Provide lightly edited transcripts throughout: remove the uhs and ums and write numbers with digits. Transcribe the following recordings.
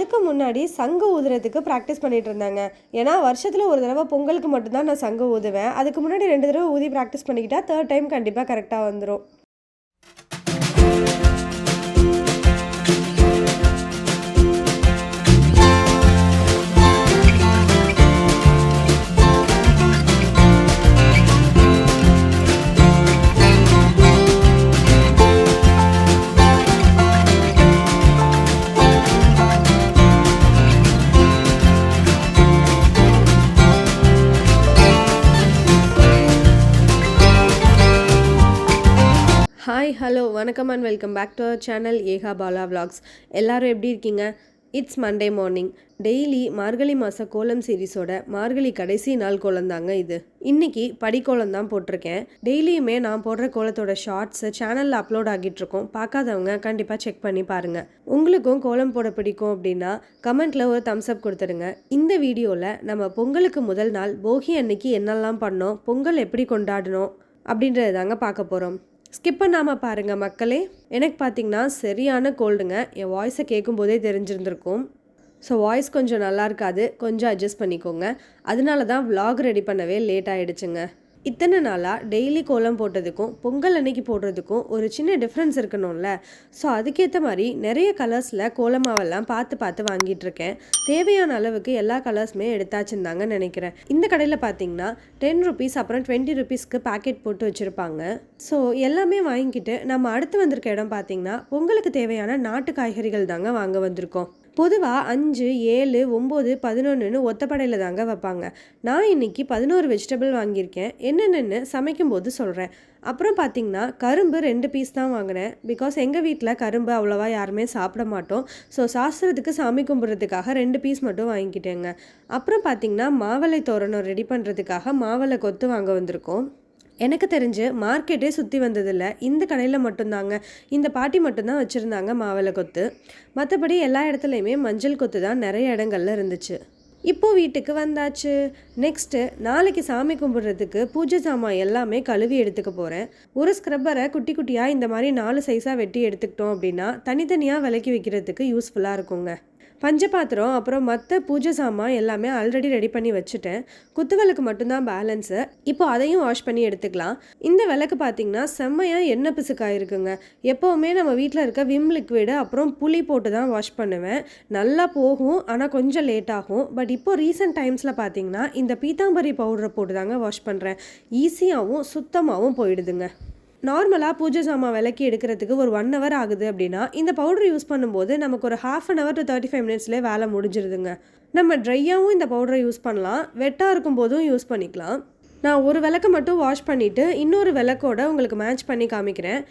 அதுக்கு முன்னாடி சங்கு ஊதுறதுக்கு ப்ராக்டிஸ் பண்ணிட்டு இருந்தாங்க. ஏன்னா வருஷத்தில் ஒரு தடவை பொங்கலுக்கு மட்டும்தான் நான் சங்கு ஊதுவேன். அதுக்கு முன்னாடி 2 தடவை ஊதி ப்ராக்டிஸ் பண்ணிக்கிட்டா 3rd டைம் கண்டிப்பாக கரெக்டாக வந்துடும். ஹாய் ஹலோ வணக்கம் and welcome back to our channel Eka Bala vlogs. எல்லோரும் எப்படி இருக்கீங்க? It's Monday morning. Daily Margazhi மாத கோலம் சீரீஸோட மார்கழி கடைசி நாள் கோலம் தாங்க இது. இன்றைக்கி படிக்கோலம் தான் போட்டிருக்கேன். டெய்லியுமே நான் போடுற கோலத்தோட ஷார்ட்ஸு சேனலில் அப்லோட் ஆகிட்டுருக்கோம். பார்க்காதவங்க கண்டிப்பாக செக் பண்ணி பாருங்கள். உங்களுக்கும் கோலம் போட பிடிக்கும் அப்படின்னா கமெண்ட்டில் ஒரு தம்ஸ் அப் கொடுத்துருங்க. இந்த வீடியோவில் நம்ம பொங்கலுக்கு முதல் நாள் போகி அன்னைக்கு என்னெல்லாம் பண்ணோம், பொங்கல் எப்படி கொண்டாடணும் அப்படின்றது தாங்க பார்க்க போகிறோம். ஸ்கிப் பண்ணாமல் பாருங்கள் மக்களே. எனக்கு பார்த்திங்கன்னா சரியான கோல்டுங்க. என் வாய்ஸை கேட்கும்போதே தெரிஞ்சிருந்திருக்கும். ஸோ வாய்ஸ் கொஞ்சம் நல்லா இருக்காது, கொஞ்சம் அட்ஜஸ்ட் பண்ணிக்கோங்க. அதனால தான் vlog ரெடி பண்ணவே லேட் ஆகிடுச்சுங்க. இத்தனை நாளாக டெய்லி கோலம் போட்டதுக்கும் பொங்கல் அன்னைக்கு போடுறதுக்கும் ஒரு சின்ன டிஃப்ரென்ஸ் இருக்கணும்ல. ஸோ அதுக்கேற்ற மாதிரி நிறைய கலர்ஸில் கோலமாவெல்லாம் பார்த்து வாங்கிட்டுருக்கேன். தேவையான அளவுக்கு எல்லா கலர்ஸுமே எடுத்தாச்சுன்னு தாங்க நினைக்கிறேன். இந்த கடையில் பார்த்தீங்கன்னா 10 rupees அப்புறம் 20 rupeesக்கு பேக்கெட் போட்டு வச்சுருப்பாங்க. ஸோ எல்லாமே வாங்கிக்கிட்டு நம்ம அடுத்து வந்திருக்க இடம் பார்த்திங்கன்னா பொங்கலுக்கு தேவையான நாட்டு காய்கறிகள் தாங்க வாங்க வந்திருக்கோம். பொதுவாக 5, 7, 9, 11ன்னு ஒத்தப்படையில் தாங்க வைப்பாங்க. நான் இன்றைக்கி 11 வெஜிடபிள் வாங்கியிருக்கேன். என்னென்னு சமைக்கும்போது சொல்கிறேன். அப்புறம் பார்த்திங்கன்னா கரும்பு 2 பீஸ் தான் வாங்கினேன். பிகாஸ் எங்கள் வீட்டில் கரும்பு அவ்வளோவா யாருமே சாப்பிட மாட்டோம். ஸோ சாஸ்திரத்துக்கு சாமி கும்பிட்றதுக்காக 2 பீஸ் மட்டும் வாங்கிக்கிட்டேங்க. அப்புறம் பார்த்திங்கன்னா மாவளை தோரணம் ரெடி பண்ணுறதுக்காக மாவளை கொத்து வாங்க வந்திருக்கோம். எனக்கு தெரிஞ்சு மார்க்கெட்டே சுற்றி வந்ததில்ல, இந்த கடையில் மட்டும்தாங்க. இந்த பாட்டி மட்டும்தான் வச்சுருந்தாங்க மாவளை கொத்து. மற்றபடி எல்லா இடத்துலையுமே மஞ்சள் கொத்து தான் நிறைய இடங்கள்ல இருந்துச்சு. இப்போது வீட்டுக்கு வந்தாச்சு. நெக்ஸ்ட்டு நாளைக்கு சாமி கும்பிட்றதுக்கு பூஜை சாமான் எல்லாமே கழுவி எடுத்துக்க போகிறேன். ஒரு ஸ்க்ரப்பரை குட்டி குட்டியாக இந்த மாதிரி 4 சைஸாக வெட்டி எடுத்துக்கிட்டோம் அப்படின்னா தனித்தனியாக விலக்கி வைக்கிறதுக்கு யூஸ்ஃபுல்லாக இருக்குங்க. பஞ்சபாத்திரம் அப்புறம் மற்ற பூஜை சாமான் எல்லாமே ஆல்ரெடி ரெடி பண்ணி வச்சுட்டேன். குத்துவிளக்கு மட்டும்தான் பேலன்ஸு. இப்போ அதையும் வாஷ் பண்ணி எடுத்துக்கலாம். இந்த விளக்கு பார்த்திங்கன்னா செம்மையாக எண்ணெய் பிசுக்காயிருக்குங்க. எப்போவுமே நம்ம வீட்டில் இருக்க விம் லிக்விடு அப்புறம் புளி போட்டு தான் வாஷ் பண்ணுவேன். நல்லா போகும், ஆனால் கொஞ்சம் லேட் ஆகும். பட் இப்போ ரீசெண்ட் டைம்ஸில் பார்த்திங்கன்னா இந்த பீத்தாம்பரி பவுடரை போட்டு தாங்க வாஷ் பண்ணுறேன். ஈஸியாகவும் சுத்தமாகவும் போயிடுதுங்க. நார்மலாக பூஜை சாமான் விளக்கி எடுக்கிறதுக்கு ஒரு 1 hour ஆகுது அப்படின்னா இந்த பவுடர் யூஸ் பண்ணும்போது நமக்கு ஒரு 1/2 hour to 35 minutesலேயே வேலை முடிஞ்சிருதுங்க. நம்ம ட்ரையாகவும் இந்த பவுடரை யூஸ் பண்ணலாம், வெட்டாக இருக்கும் போதும் யூஸ் பண்ணிக்கலாம். நான் ஒரு விளக்கை மட்டும் வாஷ் பண்ணிவிட்டு இன்னொரு விளக்கோட உங்களுக்கு மேட்ச் பண்ணி காமிக்கிறேன்.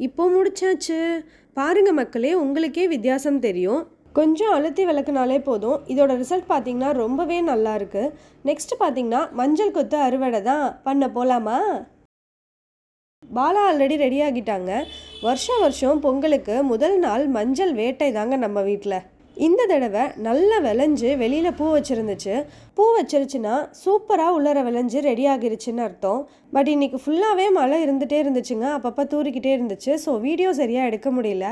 இப்போ முடிச்சாச்சு. பாருங்கள் மக்களே, உங்களுக்கே வித்தியாசம் தெரியும். கொஞ்சம் அழுத்தி விளக்குனாலே போதும். இதோட ரிசல்ட் பார்த்திங்கன்னா ரொம்பவே நல்லா இருக்குது. நெக்ஸ்ட் பார்த்திங்கன்னா மஞ்சள் கொத்து அறுவடை தான் பண்ண போகலாமா? பாலா ஆல்ரெடி ரெடி ஆகிட்டாங்க. வருஷம் பொங்கலுக்கு முதல் நாள் மஞ்சள் வேட்டை தாங்க நம்ம வீட்டில். இந்த தடவை நல்லா விளைஞ்சு வெளியில் பூ வச்சுருந்துச்சு. பூ வச்சிருச்சுன்னா சூப்பராக உள்ளர விளைஞ்சு ரெடி ஆகிருச்சுன்னு அர்த்தம். பட் இன்றைக்கி ஃபுல்லாகவே மழை இருந்துகிட்டே இருந்துச்சுங்க. அப்பப்போ தூரிக்கிட்டே இருந்துச்சு. ஸோ வீடியோ சரியாக எடுக்க முடியல.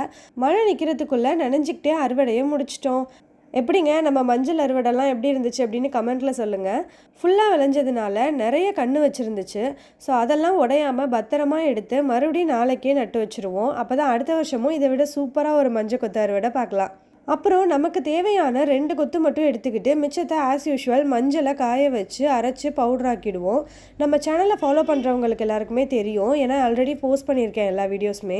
மழை நிற்கிறதுக்குள்ளே நனைஞ்சிக்கிட்டே அறுவடையை முடிச்சிட்டோம். எப்படிங்க நம்ம மஞ்சள் அறுவடைலாம் எப்படி இருந்துச்சு அப்படின்னு கமெண்ட்டில் சொல்லுங்கள். ஃபுல்லாக விளைஞ்சதுனால நிறைய கன்று வச்சுருந்துச்சு. ஸோ அதெல்லாம் உடையாமல் பத்திரமா எடுத்து மறுபடியும் நாளைக்கே நட்டு வச்சுருவோம். அப்போ தான் அடுத்த வருஷமும் இதை விட சூப்பராக ஒரு மஞ்சள் கொத்து அறுவடை பார்க்கலாம். அப்புறம் நமக்கு தேவையான 2 கொத்து மட்டும் எடுத்துக்கிட்டு மிச்சத்தை ஆஸ் யூஷுவல் மஞ்சளை காய வச்சு அரைச்சி பவுடராக்கிடுவோம். நம்ம சேனலை ஃபாலோ பண்ணுறவங்களுக்கு எல்லாருக்குமே தெரியும், ஏன்னா ஆல்ரெடி போஸ்ட் பண்ணியிருக்கேன் எல்லா வீடியோஸுமே.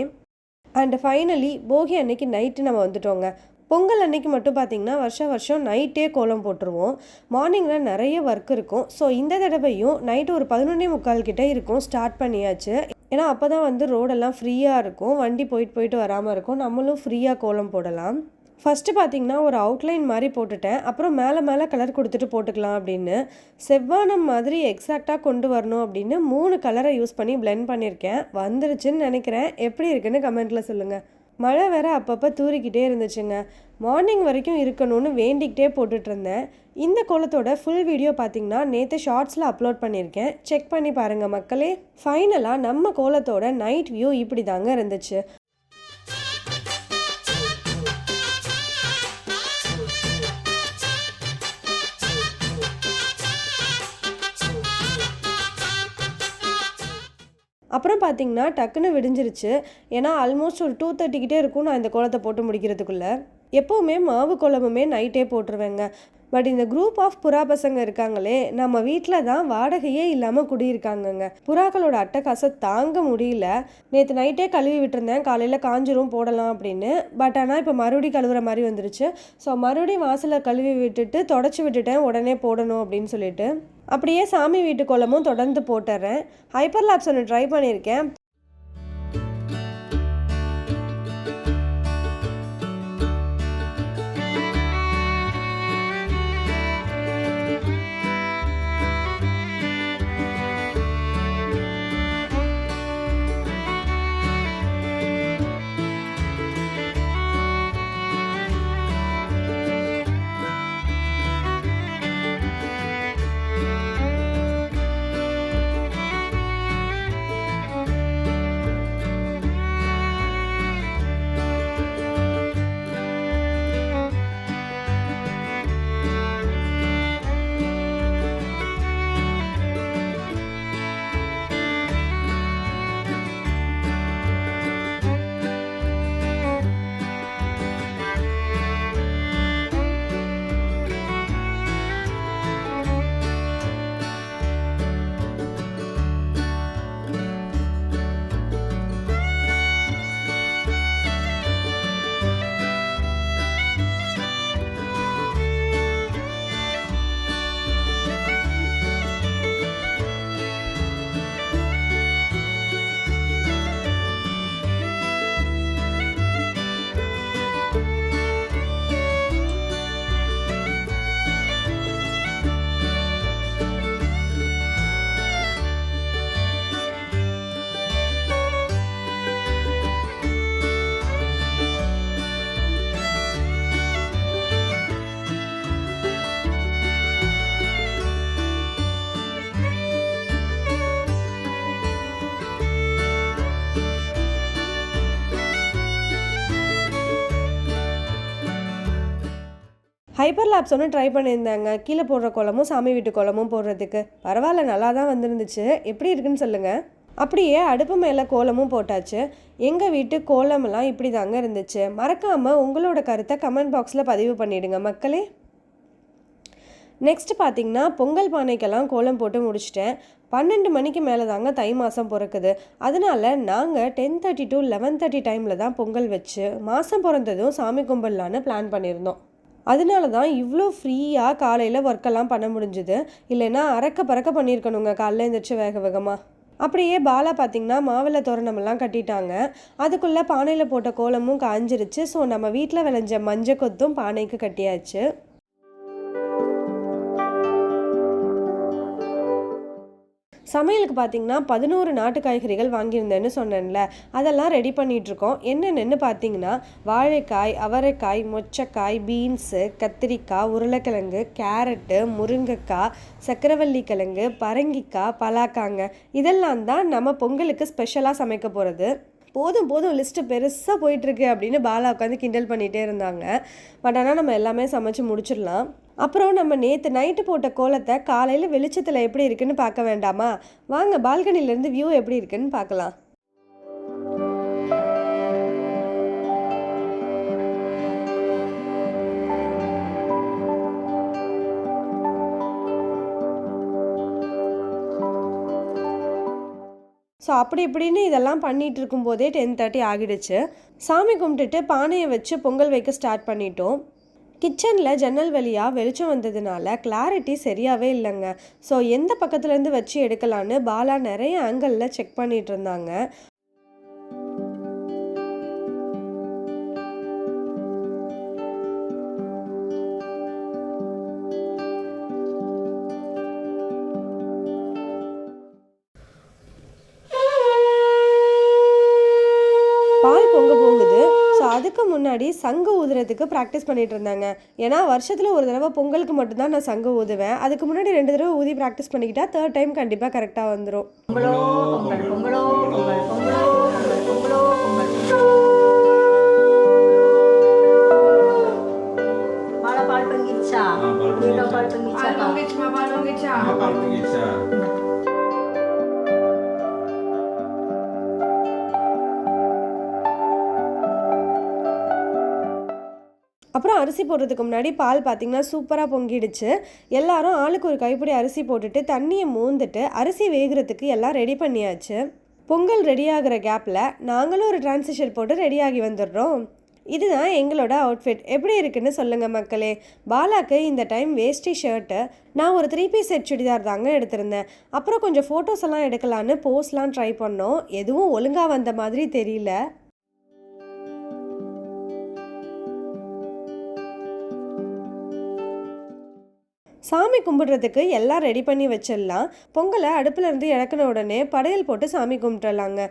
அண்ட் ஃபைனலி போகி அன்னைக்கு நைட்டு நம்ம வந்துட்டோங்க. பொங்கல் அன்னைக்கு மட்டும் பார்த்திங்கன்னா வருஷம் நைட்டே கோலம் போட்டுருவோம். மார்னிங்கில் நிறைய ஒர்க் இருக்கும். ஸோ இந்த தடவையும் நைட்டு ஒரு 11:45 கிட்ட இருக்கும் ஸ்டார்ட் பண்ணியாச்சு. ஏன்னா அப்போ தான் வந்து ரோடெல்லாம் ஃப்ரீயாக இருக்கும், வண்டி போயிட்டு வராமல் இருக்கும், நம்மளும் ஃப்ரீயாக கோலம் போடலாம். ஃபஸ்ட்டு பார்த்திங்கன்னா ஒரு அவுட்லைன் மாதிரி போட்டுட்டேன். அப்புறம் மேலே கலர் கொடுத்துட்டு போட்டுக்கலாம் அப்படின்னு. செவ்வானம் மாதிரி எக்ஸாக்டாக கொண்டு வரணும் அப்படின்னு 3 கலரை யூஸ் பண்ணி பிளெண்ட் பண்ணியிருக்கேன். வந்துருச்சுன்னு நினைக்கிறேன். எப்படி இருக்குன்னு கமெண்ட்டில் சொல்லுங்கள். மழை வேற அப்பப்போ தூறிக்கிட்டே இருந்துச்சுங்க. மார்னிங் வரைக்கும் இருக்கணும்னு வேண்டிக்கிட்டே போட்டுட்ருந்தேன். இந்த கோலத்தோட ஃபுல் வீடியோ பார்த்திங்கன்னா நேற்று ஷார்ட்ஸில் அப்லோட் பண்ணியிருக்கேன், செக் பண்ணி பாருங்கள் மக்களே. ஃபைனலாக நம்ம கோலத்தோட நைட் வியூ இப்படி தாங்க இருந்துச்சு. அப்புறம் பார்த்திங்கன்னா டக்குன்னு விடிஞ்சிருச்சு. ஏன்னா ஆல்மோஸ்ட் ஒரு 2:30 கிட்டே இருக்கும் நான் இந்த கோலத்தை போட்டு முடிக்கிறதுக்குள்ளே. எப்போவுமே மாவு கோலமுமே நைட்டே போட்டுருவேங்க. பட் இந்த குரூப் ஆஃப் புறா பசங்க இருக்காங்களே, நம்ம வீட்டில் தான் வாடகையே இல்லாமல் குடியிருக்காங்கங்க. புறாக்களோட அட்டகாசம் தாங்க முடியல. நேற்று நைட்டே கழுவி விட்டுருந்தேன், காலையில் காஞ்சிரும் போடலாம் அப்படின்னு. பட் ஆனால் இப்போ மறுபடியும் கழுவுற மாதிரி வந்துருச்சு. ஸோ மறுபடியும் வாசலை கழுவி விட்டுட்டு தொடச்சி விட்டுட்டேன், உடனே போடணும் அப்படின்னு சொல்லிட்டு. அப்படியே சாமி வீட்டு கோலமும் தொடர்ந்து போட்டுறேன். ஹைப்பர் லேப்ஸ் ஒன்று ட்ரை பண்ணியிருக்கேன். ஹைப்பர் லேப்ஸ் ஒன்று ட்ரை பண்ணியிருந்தாங்க, கீழே போடுற கோலமும் சாமி வீட்டு கோலமும் போடுறதுக்கு. பரவாயில்ல, நல்லா தான் வந்துருந்துச்சு. எப்படி இருக்குன்னு சொல்லுங்கள். அப்படியே அடுப்பு மேலே கோலமும் போட்டாச்சு. எங்கள் வீட்டு கோலமெல்லாம் இப்படி தாங்க இருந்துச்சு. மறக்காமல் உங்களோட கருத்தை கமெண்ட் பாக்ஸில் பதிவு பண்ணிவிடுங்க மக்களே. நெக்ஸ்ட் பார்த்திங்கன்னா பொங்கல் பானைக்கெல்லாம் கோலம் போட்டு முடிச்சிட்டேன். 12 மணிக்கு மேலே தாங்க தை மாதம் பிறக்குது. அதனால நாங்கள் 10:30 to 11:30 டைமில் தான் பொங்கல் வச்சு மாதம் பிறந்ததும் சாமி கும்பிடலான்னு பிளான் பண்ணியிருந்தோம். அதனால தான் இவ்வளோ ஃப்ரீயாக காலையில் ஒர்க்கெல்லாம் பண்ண முடிஞ்சுது. இல்லைன்னா அறக்க பறக்க பண்ணியிருக்கணுங்க காலையில் எழுந்திரிச்சு வேகமாக. அப்படியே பாலா பார்த்திங்கன்னா மாவில் தோரணமெல்லாம் கட்டிட்டாங்க. அதுக்குள்ளே பானையில் போட்ட கோலமும் காஞ்சிருச்சு. ஸோ நம்ம வீட்டில் விளைஞ்ச மஞ்சள் கொத்தும் பானைக்கு கட்டியாச்சு. சமையலுக்கு பார்த்திங்கன்னா 11 நாட்டு காய்கறிகள் வாங்கியிருந்தேன்னு சொன்னேன்ல, அதெல்லாம் ரெடி பண்ணிகிட்ருக்கோம். என்னென்னு பார்த்திங்கன்னா வாழைக்காய், அவரைக்காய், மொச்சக்காய், பீன்ஸு, கத்திரிக்காய், உருளைக்கிழங்கு, கேரட்டு, முருங்கைக்காய், சக்கரவள்ளி கிழங்கு, பரங்கிக்காய், பலாக்காங்க. இதெல்லாம் தான் நம்ம பொங்கலுக்கு ஸ்பெஷலாக சமைக்க போகிறது. போதும் லிஸ்ட்டு பெருசாக போயிட்டுருக்கு அப்படின்னு பாலா உட்காந்து கிண்டல் பண்ணிகிட்டே இருந்தாங்க. பட் ஆனால் நம்ம எல்லாமே சமைச்சு முடிச்சிடலாம். அப்புறம் நம்ம நேற்று நைட்டு போட்ட கோலத்தை காலையில் வெளிச்சத்தில் எப்படி இருக்குன்னு பார்க்க வேண்டாமா? வாங்க பால்கனிலேருந்து வியூ எப்படி இருக்குன்னு பார்க்கலாம். ஸோ அப்படி இப்படின்னு இதெல்லாம் பண்ணிகிட்டு இருக்கும்போதே 10:30 ஆகிடுச்சு. சாமி கும்பிட்டுட்டு பானையை வச்சு பொங்கல் வைக்க ஸ்டார்ட் பண்ணிட்டோம். கிச்சனில் ஜன்னல் வழியாக வெளிச்சம் வந்ததுனால கிளாரிட்டி சரியாகவே இல்லைங்க. ஸோ எந்த பக்கத்துலேருந்து வச்சு எடுக்கலான்னு பாலா நிறைய ஆங்கிளில் செக் பண்ணிகிட்டு இருந்தாங்க. பால் பொங்க போகுது. ஸோ அதுக்கு முன்னாடி சங்கு ஊதுறதுக்கு ப்ராக்டிஸ் பண்ணிட்டு இருந்தாங்க. ஏன்னா வருஷத்தில் ஒரு தடவை பொங்கலுக்கு மட்டும்தான் நான் சங்கு ஊதுவேன். அதுக்கு முன்னாடி 2 தடவை ஊதி ப்ராக்டிஸ் பண்ணிக்கிட்டா 3rd டைம் கண்டிப்பாக கரெக்டாக வந்துடும். அப்புறம் அரிசி போடுறதுக்கு முன்னாடி பால் பார்த்திங்கன்னா சூப்பராக பொங்கிடுச்சு. எல்லாரும் ஆளுக்கு ஒரு கைப்பிடி அரிசி போட்டுட்டு தண்ணியை மோந்துட்டு அரிசி வேகிறதுக்கு எல்லாம் ரெடி பண்ணியாச்சு. பொங்கல் ரெடி ஆகிற கேப்பில் நாங்களும் ஒரு டிரான்சிஷன் போட்டு ரெடியாகி வந்துடுறோம். இதுதான் எங்களோட அவுட்ஃபிட். எப்படி இருக்குன்னு சொல்லுங்கள் மக்களே. பாலாக்கு இந்த டைம் வேஷ்டி ஷர்ட்டு, நான் ஒரு 3 பீஸ் செட் சுடிதார் தாங்க எடுத்திருந்தேன். அப்புறம் கொஞ்சம் ஃபோட்டோஸ் எல்லாம் எடுக்கலான்னு போஸ்ட்லாம் ட்ரை பண்ணோம். எதுவும் ஒழுங்காக வந்த மாதிரி தெரியல. சாமி கும்பிடுறதுக்கு எல்லாம் ரெடி பண்ணி வச்சிடலாம். பொங்கலை அடுப்பில் இருந்து இறக்குன உடனே படையல் போட்டு சாமி கும்பிட்டுலாங்க.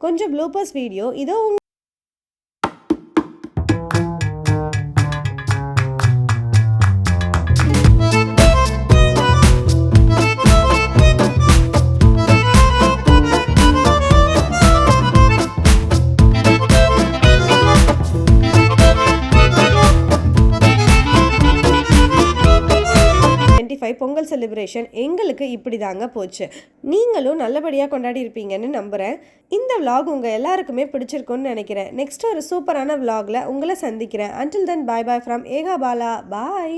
கொஞ்சம் ப்ளூப்பர்ஸ் வீடியோ இதோ. பொங்கல் செலிப்ரேஷன் எங்களுக்கு இப்படி தாங்க போச்சு. நீங்களும் நல்லபடியாக கொண்டாடி இருப்பீங்கன்னு நம்புகிறேன். இந்த விலாக் உங்கள் எல்லாருக்குமே பிடிச்சிருக்குன்னு நினைக்கிறேன். நெக்ஸ்ட் ஒரு சூப்பரான விலாகில் உங்களை சந்திக்கிறேன். Until then, bye bye from Eka Bala. Bye.